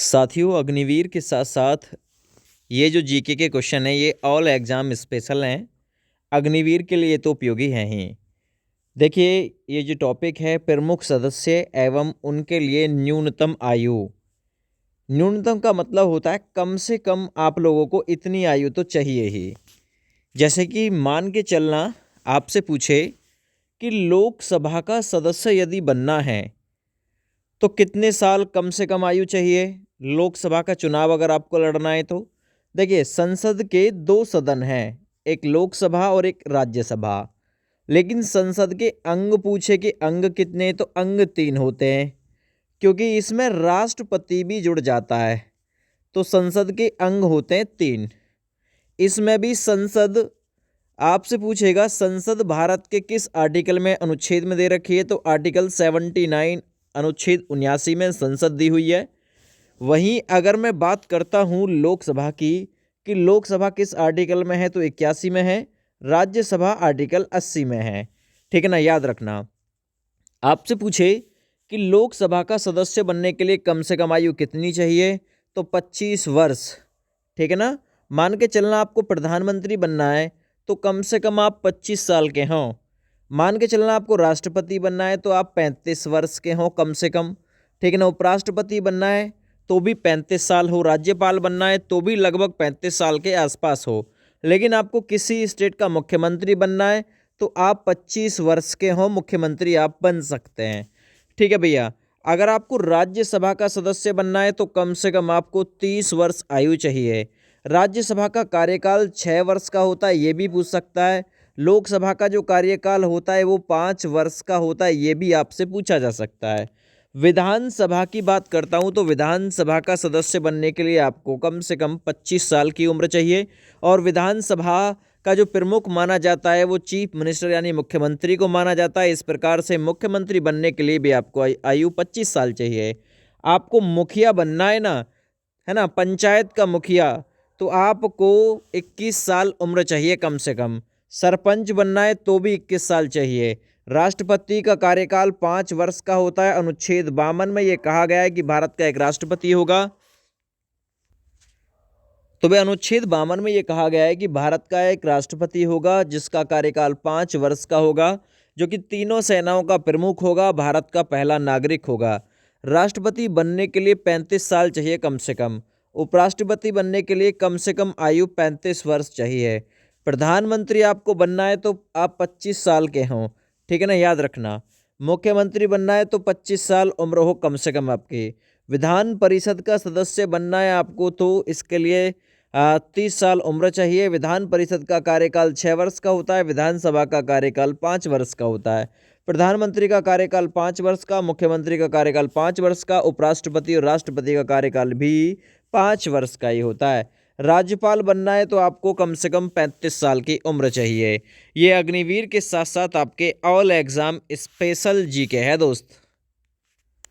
साथियों, अग्निवीर के साथ साथ ये जो जीके के क्वेश्चन है ये ऑल एग्ज़ाम स्पेशल हैं। अग्निवीर के लिए तो उपयोगी हैं ही। देखिए, ये जो टॉपिक है प्रमुख सदस्य एवं उनके लिए न्यूनतम आयु। न्यूनतम का मतलब होता है कम से कम आप लोगों को इतनी आयु तो चाहिए ही। जैसे कि मान के चलना आपसे पूछे कि लोकसभा का सदस्य यदि बनना है तो कितने साल कम से कम आयु चाहिए। लोकसभा का चुनाव अगर आपको लड़ना है तो देखिए, संसद के दो सदन हैं, एक लोकसभा और एक राज्यसभा। लेकिन संसद के अंग पूछे कि अंग कितने, तो अंग 3 होते हैं, क्योंकि इसमें राष्ट्रपति भी जुड़ जाता है। तो संसद के अंग होते हैं 3। इसमें भी संसद आपसे पूछेगा संसद भारत के किस आर्टिकल में अनुच्छेद में दे रखी है, तो आर्टिकल 79 अनुच्छेद 79 में संसद दी हुई है। वहीं अगर मैं बात करता हूं लोकसभा की कि लोकसभा किस आर्टिकल में है, तो 81 में है। राज्यसभा आर्टिकल 80 में है। ठीक है ना, याद रखना। आपसे पूछे कि लोकसभा का सदस्य बनने के लिए कम से कम आयु कितनी चाहिए, तो 25 वर्ष। ठीक है ना। मान के चलना आपको प्रधानमंत्री बनना है तो कम से कम आप 25 साल के हों। मान के चलना आपको राष्ट्रपति बनना है तो आप 35 वर्ष के हों कम से कम। ठीक है ना। उपराष्ट्रपति बनना है तो भी 35 साल हो। राज्यपाल बनना है तो भी लगभग 35 साल के आसपास हो। लेकिन आपको किसी स्टेट का मुख्यमंत्री बनना है तो आप 25 वर्ष के हों, मुख्यमंत्री आप बन सकते हैं। ठीक है भैया। अगर आपको राज्यसभा का सदस्य बनना है तो कम से कम आपको 30 वर्ष आयु चाहिए। राज्यसभा का कार्यकाल 6 वर्ष का होता है, ये भी पूछ सकता है। लोकसभा का जो कार्यकाल होता है वो 5 वर्ष का होता है, ये भी आपसे पूछा जा सकता है। विधानसभा की बात करता हूं तो विधानसभा का सदस्य बनने के लिए आपको कम से कम 25 साल की उम्र चाहिए। और विधानसभा का जो प्रमुख माना जाता है वो चीफ मिनिस्टर यानी मुख्यमंत्री को माना जाता है। इस प्रकार से मुख्यमंत्री बनने के लिए भी आपको आयु 25 साल चाहिए। आपको मुखिया बनना है ना, पंचायत का मुखिया, तो आपको 21 साल उम्र चाहिए कम से कम। सरपंच बनना है तो भी 21 साल चाहिए। राष्ट्रपति का कार्यकाल 5 वर्ष का होता है। अनुच्छेद 52 में ये कहा गया है कि भारत का एक राष्ट्रपति होगा। तो भाई अनुच्छेद 52 में ये कहा गया है कि भारत का एक राष्ट्रपति होगा जिसका कार्यकाल 5 वर्ष का होगा, जो कि तीनों सेनाओं का प्रमुख होगा, भारत का पहला नागरिक होगा। राष्ट्रपति बनने के लिए 35 साल चाहिए कम से कम। उपराष्ट्रपति बनने के लिए कम से कम आयु 35 वर्ष चाहिए। प्रधानमंत्री आपको बनना है तो आप 25 साल के हों। ठीक है ना, याद रखना। मुख्यमंत्री बनना है तो 25 साल उम्र हो कम से कम आपकी। विधान परिषद का सदस्य बनना है आपको तो इसके लिए 30 साल उम्र चाहिए। विधान परिषद का कार्यकाल 6 वर्ष का होता है। विधानसभा का कार्यकाल 5 वर्ष का होता है। प्रधानमंत्री का कार्यकाल 5 वर्ष का, मुख्यमंत्री का कार्यकाल 5 वर्ष का, उपराष्ट्रपति और राष्ट्रपति का कार्यकाल भी 5 वर्ष का ही होता है। राज्यपाल बनना है तो आपको कम से कम 35 साल की उम्र चाहिए। ये अग्निवीर के साथ साथ आपके ऑल एग्ज़ाम स्पेशल जीके है दोस्त।